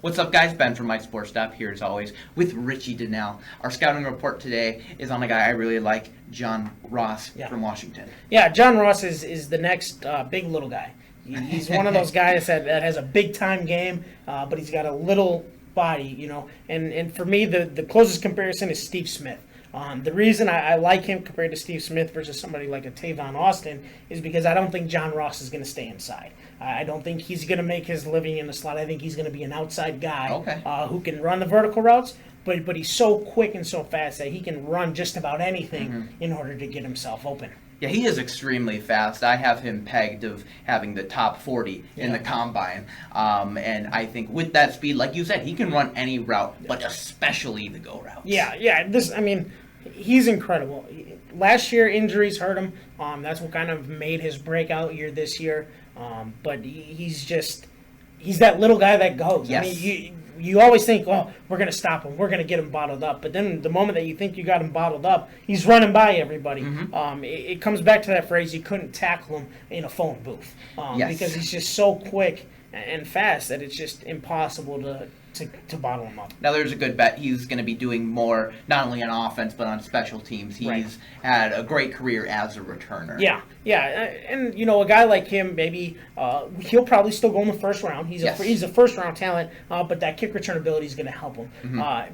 What's up, guys? Ben from My Sports Stop here, as always, with Richie Donnell. Our scouting report today is on a guy I really like, John Ross from Washington. Yeah, John Ross is the next big little guy. He's one of those guys that has a big-time game, but he's got a little body, you know. And for me, the closest comparison is Steve Smith. The reason I like him compared to Steve Smith versus somebody like a Tavon Austin is because I don't think John Ross is going to stay inside. I don't think he's going to make his living in the slot. I think he's going to be an outside guy who can run the vertical routes, but he's so quick and so fast that he can run just about anything in order to get himself open. Yeah, he is extremely fast. I have him pegged of having the top 40 in the combine. And I think with that speed, like you said, he can run any route, but especially the go routes. He's incredible. Last year, injuries hurt him. That's what kind of made his breakout year this year. But he's that little guy that goes. Yes. I mean, you always think, oh, we're going to stop him. We're going to get him bottled up. But then the moment that you think you got him bottled up, he's running by everybody. It comes back to that phrase, you couldn't tackle him in a phone booth. Because he's just so quick and fast that it's just impossible to bottle him up. Now, there's a good bet he's going to be doing more, not only on offense, but on special teams. He's had a great career as a returner. Yeah. And, you know, a guy like him, maybe he'll probably still go in the first round. He's a first-round talent, but that kick return ability is going to help him.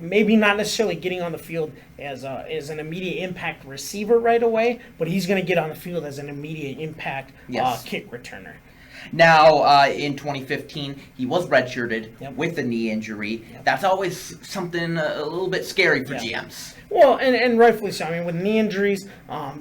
Maybe not necessarily getting on the field as an immediate impact receiver right away, but he's going to get on the field as an immediate impact kick returner. Now, in 2015, he was redshirted with a knee injury. That's always something a little bit scary for GMs. Well, and rightfully so. I mean, with knee injuries,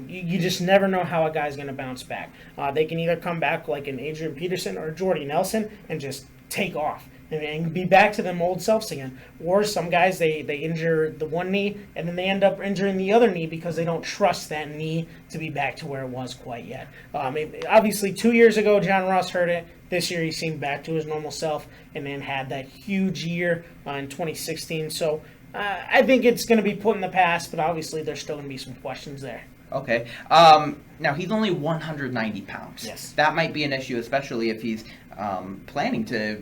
you just never know how a guy's going to bounce back. They can either come back like an Adrian Peterson or Jordy Nelson and just take off and be back to them old selves again. Or some guys, they injure the one knee, and then they end up injuring the other knee because they don't trust that knee to be back to where it was quite yet. Obviously, 2 years ago, John Ross hurt it. This year, he seemed back to his normal self and then had that huge year in 2016. So I think it's going to be put in the past, but obviously there's still going to be some questions there. Okay. Now, he's only 190 pounds. Yes. That might be an issue, especially if he's planning to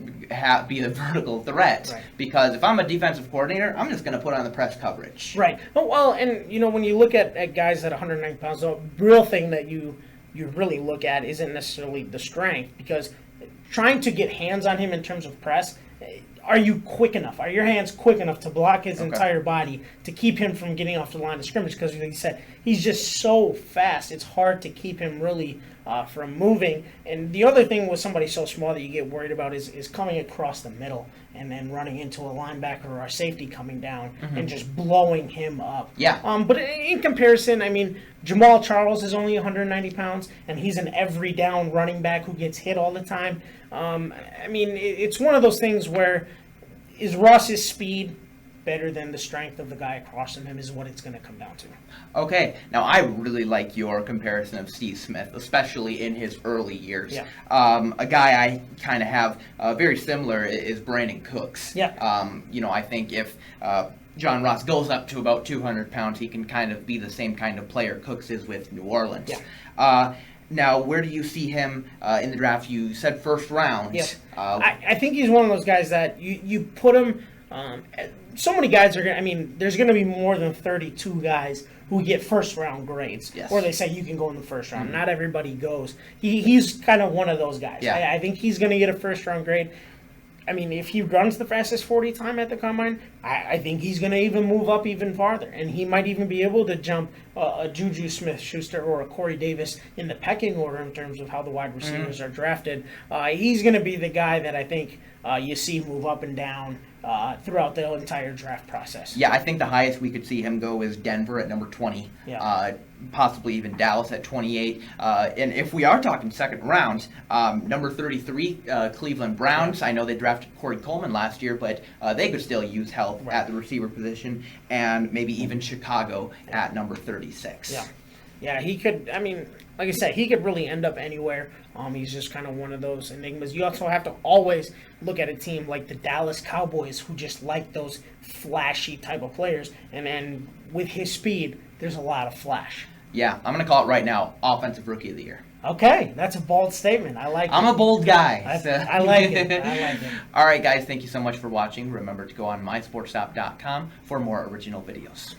be a vertical threat. Right. Because if I'm a defensive coordinator, I'm just going to put on the press coverage. Right. Well, and, you know, when you look at guys at 190 pounds, the real thing that you really look at isn't necessarily the strength, because trying to get hands on him in terms of press, are you quick enough? Are your hands quick enough to block his entire body to keep him from getting off the line of scrimmage? Because, like you said, he's just so fast. It's hard to keep him really from moving. And the other thing with somebody so small that you get worried about is coming across the middle and then running into a linebacker or a safety coming down and just blowing him up. Yeah. But in comparison, I mean, Jamal Charles is only 190 pounds, and he's an every down running back who gets hit all the time. I mean, it's one of those things where is Ross's speed better than the strength of the guy across from him is what it's going to come down to. Okay. Now, I really like your comparison of Steve Smith, especially in his early years. Yeah. A guy I kind of have very similar is Brandon Cooks. Yeah. You know, I think if John Ross goes up to about 200 pounds, he can kind of be the same kind of player Cooks is with New Orleans. Yeah. Now, where do you see him in the draft? You said first round. Yeah. I think he's one of those guys that you put him. So many guys are going to, I mean, there's going to be more than 32 guys who get first round grades. Yes. Or they say you can go in the first round. Not everybody goes. He's kind of one of those guys. Yeah. I think he's going to get a first round grade. I mean, if he runs the fastest 40 time at the combine, I think he's going to even move up even farther. And he might even be able to jump a Juju Smith-Schuster or a Corey Davis in the pecking order in terms of how the wide receivers are drafted. He's going to be the guy that I think you see move up and down throughout the entire draft process. Yeah, I think the highest we could see him go is Denver at number 20. Yeah. Possibly even Dallas at 28. And if we are talking second round, number 33, Cleveland Browns. I know they drafted Corey Coleman last year, but they could still use help at the receiver position. And maybe even Chicago at number 36. Yeah. Yeah, he could, I mean, like I said, he could really end up anywhere. He's just kind of one of those enigmas. You also have to always look at a team like the Dallas Cowboys who just like those flashy type of players. And then with his speed, there's a lot of flash. Yeah, I'm going to call it right now, Offensive Rookie of the Year. Okay, that's a bold statement. I like it. I'm a bold guy. I like it. I like it. All right, guys, thank you so much for watching. Remember to go on mysportstop.com for more original videos.